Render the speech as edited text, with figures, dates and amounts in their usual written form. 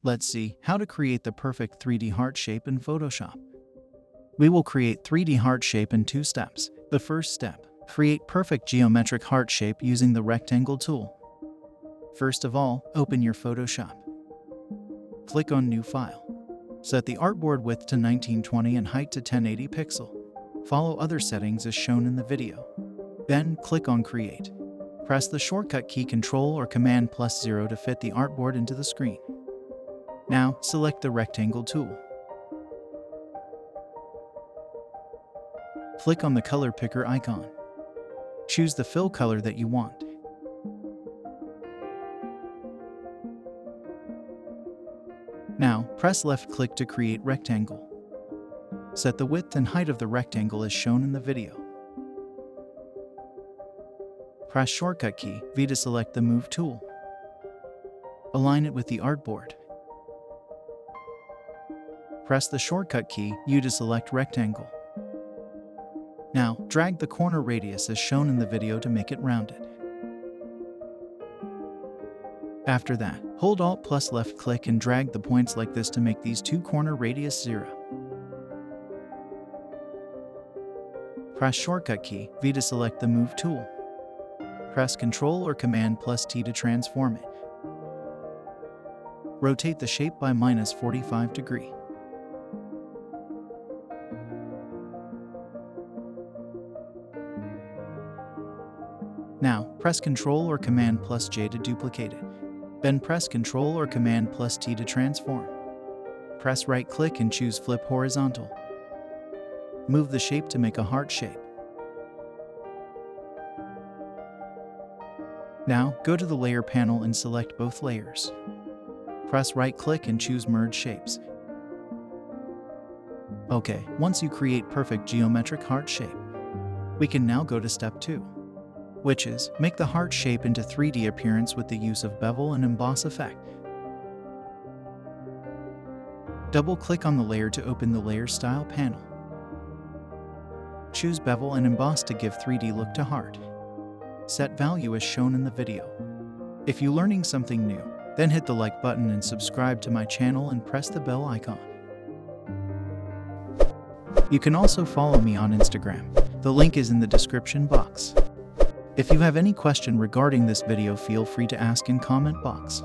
Let's see how to create the perfect 3D heart shape in Photoshop. We will create 3D heart shape in 2 steps. The first step, create perfect geometric heart shape using the rectangle tool. First of all, open your Photoshop. Click on New File. Set the artboard width to 1920 and height to 1080 pixel. Follow other settings as shown in the video. Then click on Create. Press the shortcut key Ctrl or Command +0 to fit the artboard into the screen. Now select the rectangle tool. Click on the color picker icon. Choose the fill color that you want. Now press left click to create rectangle. Set the width and height of the rectangle as shown in the video. Press shortcut key V to select the Move tool. Align it with the artboard. Press the shortcut key U to select rectangle. Now drag the corner radius as shown in the video to make it rounded. After that, hold Alt plus left click and drag the points like this to make these 2 corner radius 0. Press shortcut key V to select the Move tool. Press Ctrl or Command +T to transform it. Rotate the shape by -45 degrees. Now, press Ctrl or Command +J to duplicate it. Then press Ctrl or Command +T to transform. Press right-click and choose Flip Horizontal. Move the shape to make a heart shape. Now, go to the Layer panel and select both layers. Press right-click and choose Merge Shapes. Okay, once you create perfect geometric heart shape, we can now go to step 2. Which is, make the heart shape into 3D appearance with the use of bevel and emboss effect. Double-click on the layer to open the Layer Style panel. Choose bevel and emboss to give 3D look to heart. Set value as shown in the video. If you're learning something new, then hit the like button and subscribe to my channel and press the bell icon. You can also follow me on Instagram. The link is in the description box. If you have any question regarding this video, feel free to ask in comment box.